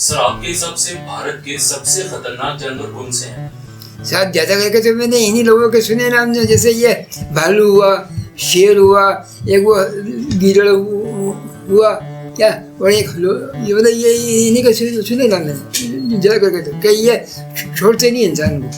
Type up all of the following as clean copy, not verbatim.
Sir आपके हिसाब से भारत के सबसे खतरनाक जानवर कौन से हैं? शायद ज़्यादा करके तो मैंने इन्हीं लोगों के सुने नाम, जैसे ये भालू हुआ, शेर हुआ, एक वो गिरड़ हुआ क्या, और एक ये मतलब ये इन्हीं के सुने नाम मैंने ज़्यादा करके, तो कहीं ये छोड़ते नहीं इंसान को।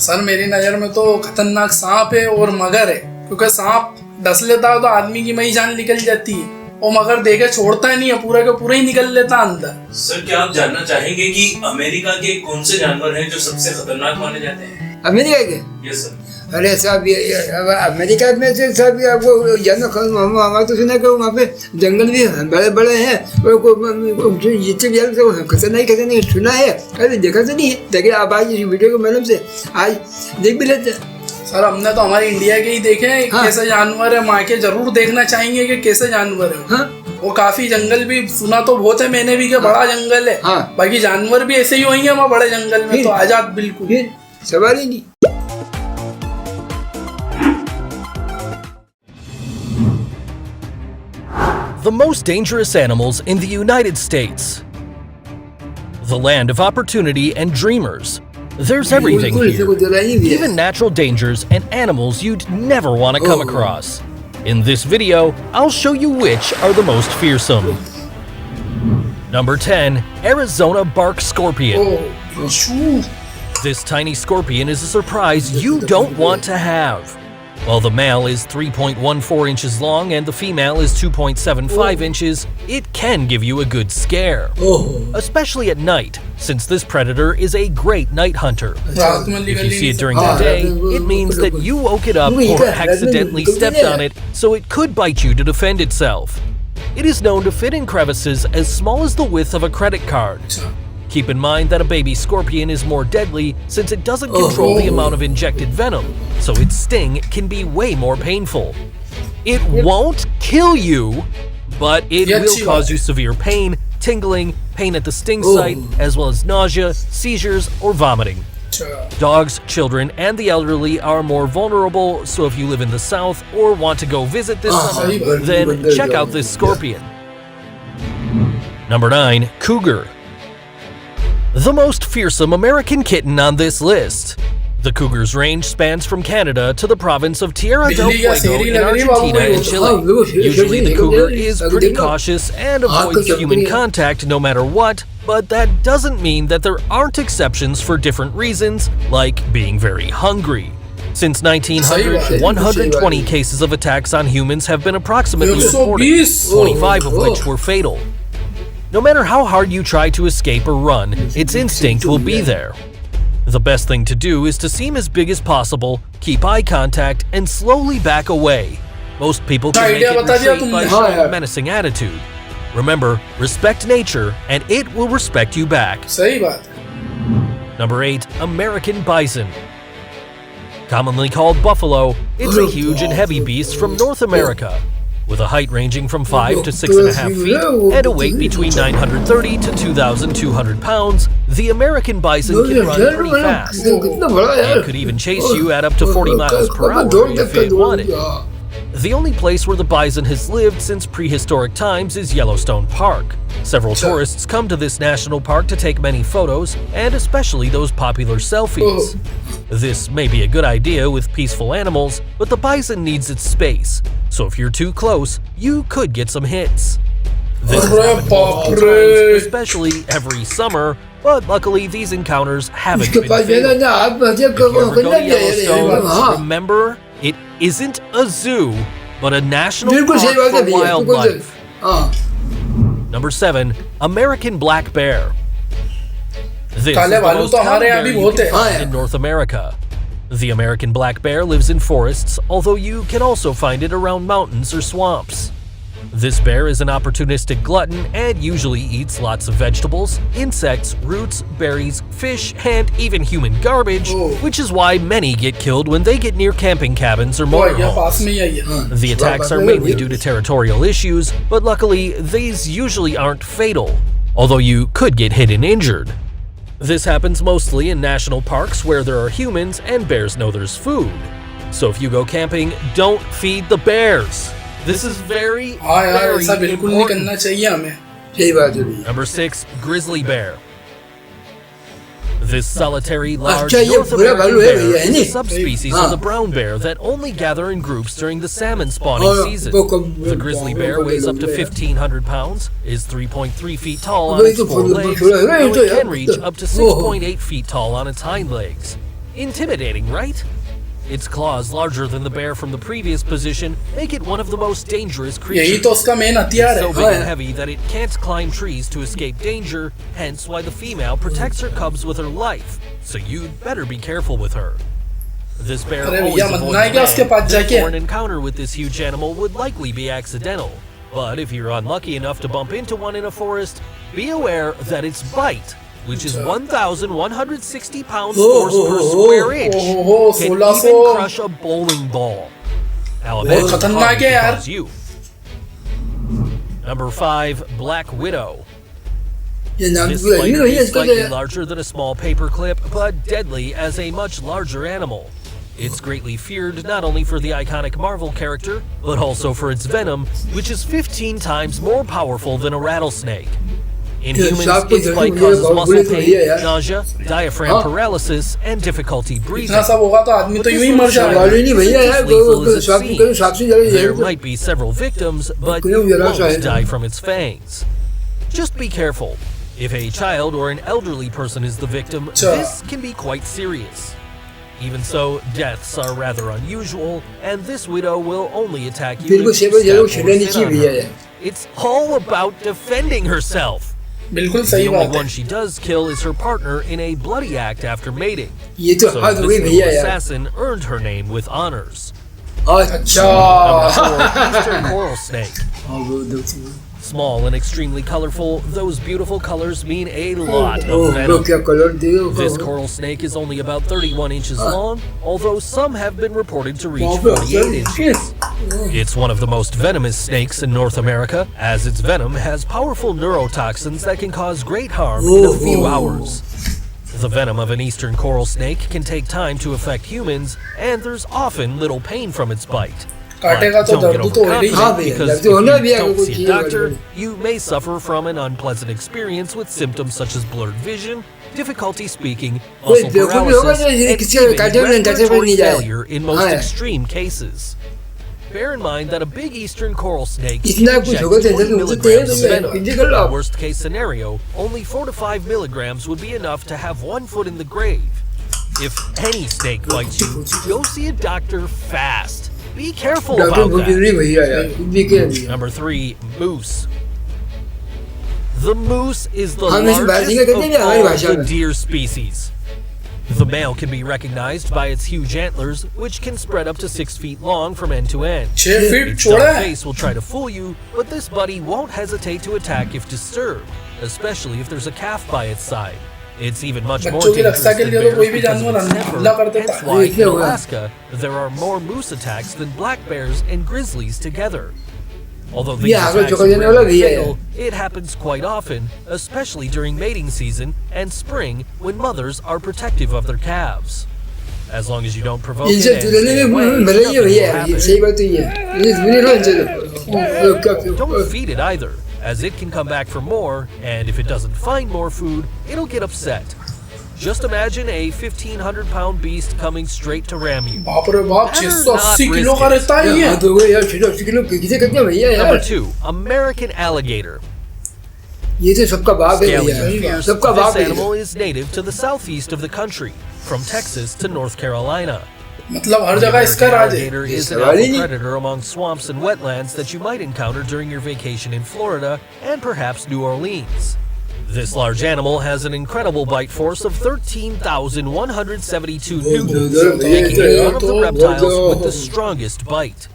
सर मेरी नज़र में तो खतरनाक सांप है और मगर है, क्योंकि सांप डस लेता है तो आदमी की मई जान निकल जाती है, और मगर देखे छोड़ता ही नहीं है, पूरा का पूरा ही निकल लेता अंदर। सर क्या आप जानना चाहेंगे कि अमेरिका के कौन से जानवर हैं जो सबसे खतरनाक माने जाते हैं? अमेरिका के? Yes sir. अरे साहब ये अमेरिका में से साहब आपको जानना, हमारा तो सुना कि वहाँ पे जंगल भी बड़े बड़े हैं, और जितने भी तो खतरनाक सुना है, अरे देखा तो नहीं है, लेकिन आप आज इस वीडियो के माध्यम से आज देख भी लेते हैं। सर हमने तो हमारे इंडिया के ही देखे हैं। हाँ। कैसे जानवर है, वहाँ के जरूर देखना चाहेंगे कि कैसे जानवर है। हाँ। वो काफी जंगल भी सुना तो बहुत है मैंने भी, कि बड़ा जंगल है। हाँ। बाकी जानवर भी ऐसे ही होंगे वहाँ बड़े जंगल में, तो आजाद बिल्कुल सवाल ही नहीं। The most dangerous animals in the United States. The land of opportunity and dreamers. There's everything here, even natural dangers and animals you'd never want to come across. In this video, I'll show you which are the most fearsome. Number 10. Arizona bark scorpion. This tiny scorpion is a surprise you don't want to have. While the male is 3.14 inches long and the female is 2.75 inches, it can give you a good scare. Especially at night, since this predator is a great night hunter. If you see it during the day, it means that you woke it up or accidentally stepped on it, so it could bite you to defend itself. It is known to fit in crevices as small as the width of a credit card. Keep in mind that a baby scorpion is more deadly since it doesn't control the amount of injected venom, so its sting can be way more painful. It won't kill you, but it will cause you severe pain, tingling, pain at the sting site, as well as nausea, seizures, or vomiting. Dogs, children, and the elderly are more vulnerable, so if you live in the South or want to go visit this summer, then check out this scorpion. Number 9. Cougar. The most fearsome American kitten on this list. The cougar's range spans from Canada to the province of Tierra del Fuego in Argentina and Chile. Usually the cougar is pretty cautious and avoids human contact no matter what, but that doesn't mean that there aren't exceptions for different reasons, like being very hungry. Since 1900, 120 cases of attacks on humans have been approximately reported, 25 of which were fatal. No matter how hard you try to escape or run, its instinct will be there. The best thing to do is to seem as big as possible, keep eye contact, and slowly back away. Most people can make it retreat by showing a menacing attitude. Remember, respect nature, and it will respect you back. Number 8. American bison. Commonly called buffalo, it's a huge and heavy beast from North America. With a height ranging from 5 to 6.5 feet and a weight between 930 to 2,200 pounds, the American bison can run pretty fast. It could even chase you at up to 40 miles per hour if it wanted. The only place where the bison has lived since prehistoric times is Yellowstone Park. Several tourists come to this national park to take many photos, and especially those popular selfies. This may be a good idea with peaceful animals, but the bison needs its space, so if you're too close, you could get some hits. This has happened multiple times, especially every summer, but luckily these encounters haven't been fatal. If you ever go to Yellowstone, remember, it isn't a zoo, but a national park for wildlife. Number 7. American black bear. This is the most common bear you can find in North America. The American black bear lives in forests, although you can also find it around mountains or swamps. This bear is an opportunistic glutton and usually eats lots of vegetables, insects, roots, berries, fish, and even human garbage, which is why many get killed when they get near camping cabins or motorhomes. The attacks are mainly due to territorial issues, but luckily these usually aren't fatal, although you could get hit and injured. This happens mostly in national parks where there are humans and bears know there's food. So if you go camping, don't feed the bears. This is very important. सही बात है भैया। Number 6, grizzly bear. This solitary, large अच्छा, ये North बुरा American भालू है bear भैया, है is a नहीं? subspecies हाँ। of the brown bear that only gather in groups during the salmon spawning और season. वो कब- The grizzly bear weighs up to 1,500 pounds, is 3.3 feet tall on वही its तो four थोड़ा- legs, थोड़ा- and तो it can यार, reach up to ओहो। 6.8 feet tall on its hind legs. Intimidating, right? Its claws, larger than the bear from the previous position, make it one of the most dangerous creatures. यही तो उसका main हथियार It's so है। big हाँ। and heavy that it can't climb trees to escape danger, hence why the female protects her cubs with her life. So you'd better be careful with her. This bear अरे always भैया, avoids मरना है क्या उसके man, पास जाके? therefore an encounter with this huge animal would likely be accidental. But if you're unlucky enough to bump into one in a forest, be aware that its bite, which is 1,160 pounds force per square inch, ओहो, can 1600 even crush a bowling ball. Now imagine the खतरनाक harm it है can यार। cause you. Number 5, black widow. ये नाम This पूरा ही spider नहीं है is इसका slightly तो। larger than a small paperclip, but deadly as a much larger animal. It's greatly feared not only for the iconic Marvel character, but also for its venom, which is 15 times more powerful than a rattlesnake. In Yeah, humans, sharp its is bite very causes good, muscle bullet है pain, यार। nausea, diaphragm हाँ। paralysis, and difficulty breathing. इतना सब होगा तो आदमी तो यूं ही मर जाएगा। सवाल ही नहीं भैया यार, As lethal as it साफ seems, करो, साफ से जरा there ये might be several victims, but Kung you wala siya, won't eh. die from its fangs. Just be careful. If a child or an elderly person is the victim, Sure. this can be quite serious. Even so, deaths are rather unusual, and this widow will only attack you बिल्कुल if you सेवा जरूर step or छिड़ानी sit चाहिए on भैया her. यार। It's all about defending herself. बिल्कुल The सही only बात है। one she does kill is her partner in a bloody act after mating. ये तो So हद this हुई little भैया यार। assassin earned her name with honors. अच्छा Number 4, Eastern coral snake. हाँ, वो दो- Small and extremely colorful, those beautiful colors mean a lot oh, of वो venom. क्या colour they This coral snake is only about 31 inches long, although some have been reported to reach बाप रे, 48 inches. shit। It's one of the most venomous snakes in North America, as its venom has powerful neurotoxins that can cause great harm in a few hours. The venom of an eastern coral snake can take time to affect humans, and there's often little pain from its bite. काटेगा तो Don't get दर्द तो होगा ही। हाँ overconfident, भैया, because दर्द if तो होना you भी है, don't कोई see a चीज़ doctor, वगैरह। you may suffer from an unpleasant experience with symptoms such as blurred vision, difficulty speaking, कोई muscle बेवकूफ भी होगा paralysis, जो and किसी even काटे में काटे में नहीं respiratory जाए। failure in most हाँ। extreme cases. Bear in mind that a big eastern coral snake इतना कुछ injects होगा तो 20 इधर तो milligrams of तेज है, venom. कितनी कर लो In आप? the worst case scenario, only 4 to 5 milligrams would be enough to have one foot in the grave. If any snake bites you, go see a doctor fast. Be careful doctor about बहुत that. जरूरी भैया यार, कुछ भी क्या भैया। Number 3, moose. The moose is the हम इस भाषा largest का कहते हैं of हमारी all भाषा the में। deer species. The male can be recognized by its huge antlers, which can spread up to 6 feet long from end to end. 6 feet Its छोड़ा dark है। face will try to fool you, but this buddy won't hesitate to attack if disturbed, especially if there's a calf by its side. It's even much more बच्चों की dangerous रक्षा के than लिए तो bears कोई भी because of जानवर its temper, हमला कर देता hence है। why ये in क्या हुआ? Alaska there are more moose attacks than black bears and grizzlies together. Although these ये आगे attacks जो are कहने वाला rarely भी है। fatal, it happens quite often, especially during mating season and spring when mothers are protective of their calves. As long as you don't provoke it इनसे and तुलने stay में away, भले ही nothing will भैया ये happen. सही बात तो ये है। ये बुरे ना चलो। Don't feed it either, as it can come back for more, and if it doesn't find more food, it'll get upset. Just imagine a 1,500-pound beast coming straight to ram you. बाप रे बाप, Better 680 not kilo risk का it. रहता है ये। हाँ तो वो यार 680 किलो किसे कहते हैं भैया Number यार? 2, American alligator. ये तो सबका बाप है Scaly and भैया, fierce, सबका बाप this है। animal is native to the southeast of the country, from Texas to North Carolina. मतलब हर The जगह इसका American राज है। alligator is an सवाल ही alpha नहीं। predator among swamps and wetlands that you might encounter during your vacation in Florida and perhaps New Orleans. This large animal has an incredible bite force of 13,172 newtons, making it one of the reptiles with the strongest bite.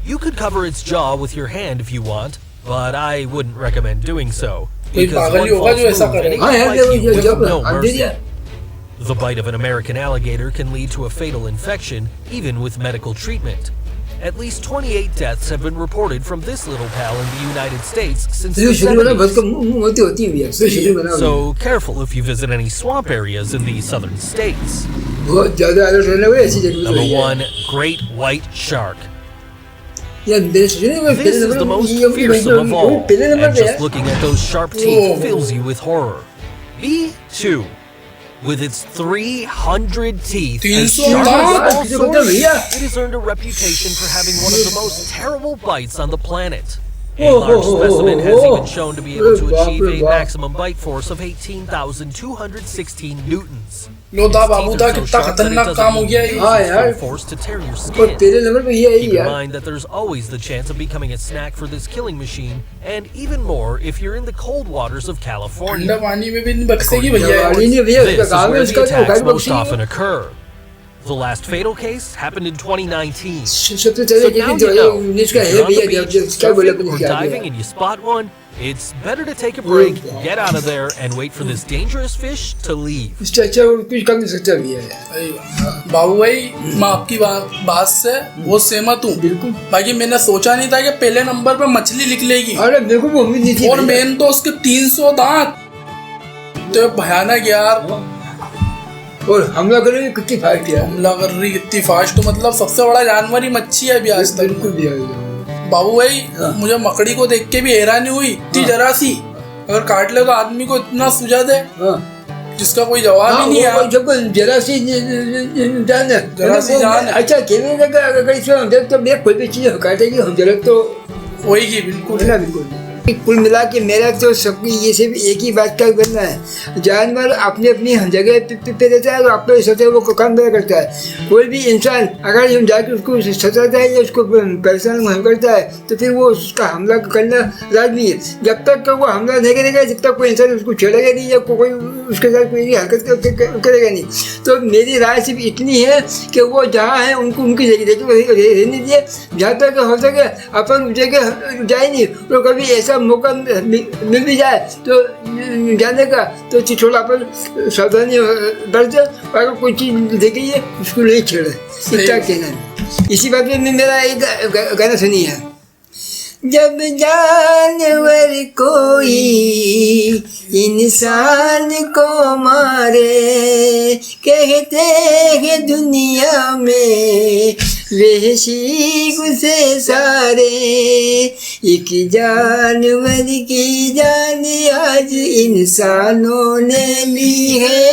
You could cover its jaw with your hand if you want, but I wouldn't recommend doing so, कोई because पागल ही one होगा false जो ऐसा move and it करेगा। हाँ can यार bite देखो you ये with जब no हम दे mercy. दिया। The bite of an American alligator can lead to a fatal infection, even with medical treatment. At least 28 deaths have been reported from this little pal in the United States since तो the शुरू में बस 70s. का मुंह होती होती है भैया, तो शुरू में So careful if you visit any swamp areas in the southern states. बहुत ज़्यादा अलर्ट रहना हुआ ऐसी जगह पे Number भैया। 1, great white shark. या मेरे सुने वो This is the most fearsome of all, and just looking at those sharp teeth fills you with horror. B2, with its 300 teeth and sharp as all swords, it has earned a reputation for having one of the most terrible bites on the planet. A large specimen has even shown to be able to achieve a maximum bite force of 18,216 newtons. लो दा बाबू दा कितना खतरनाक काम हो गया ये। हाँ यार, force to tear your और skin. तेरे नंबर पे ये है Keep in यार। mind that there's always the chance of becoming a snack for this killing machine, and even more if you're in the cold waters of ठंडा California. पानी में भी नहीं बख्शेगी भैया। गाड़ी नहीं भैया, This उसका is काम है, where उसका the तो attacks गाड़ी most Bakshi often occur. The last fatal case happened in 2019. सबसे So चले now कि you know, जो इसका if है you're on the भैया, beach, जब क्या बोला surfing, or क्या diving and you spot one, it's better to take a break, get out of there, and wait for this dangerous fish to leave. इससे अच्छा और कुछ कर नहीं सकता भैया यार। अरे बाबू भाई, मैं आपकी बात से बहुत सहमत हूँ। बिल्कुल। बाकी मैंने सोचा नहीं था कि पहले नंबर पे मछली लिख लेगी, अरे मेरे को वो उम्मीद नहीं थी और भैया। मेन तो उसके 300 दांत, तो भयानक यार। और हमला करेंगे कितनी फाइट यार। हमला कर रही कितनी फास्ट, तो मतलब सबसे बड़ा जानवर ही मच्छी है अभी आज तक। बिल्कुल भैया। बाबू भाई, मुझे मकड़ी को देख के भी हैरानी हुई, इतनी जरा सी अगर काट ले तो आदमी को इतना सूझा दे जिसका कोई जवाब ही नहीं है। जब जरा सी जान है, जरा सी जान है। अच्छा खेलने लगा, अगर इसमें हम तो मैं कोई भी चीज काटेगी हम जरा तो होएगी बिल्कुल। है ना, बिल्कुल। कुल मिला के मेरा तो सबकी ये सिर्फ एक ही बात का बनना है, जानवर अपनी अपनी जगह पे रहता है और अपने सोचे वो काम पूरा करता है। कोई भी इंसान अगर हम जाके उसको सताता है या उसको परेशान करता है तो फिर वो उसका हमला करना लाजमी है। जब तक वो हमला नहीं करेगा, जब तक कोई इंसान उसको छेड़ेगा नहीं या कोई उसके साथ कोई हरकत करेगा नहीं। तो मेरी राय सिर्फ इतनी है कि वो जहाँ है उनको उनकी जगह रहने दिए, जहाँ तक हो सके अपन उस जगह जाए नहीं। तो कभी ऐसा मौका मिल भी जाए तो जाने का, तो थोड़ा अपन सावधानी बरते, अगर कोई चीज़ देखी है उसको नहीं छेड़े, इतना कहना है। इसी बात में मेरा एक गाना सुनिए। जब जानवर कोई इंसान को मारे, कहते हैं दुनिया में वहशी गुस्से सारे, एक जानवर की जान आज इंसानों ने ली है,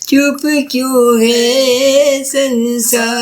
चुप क्यों है संसार।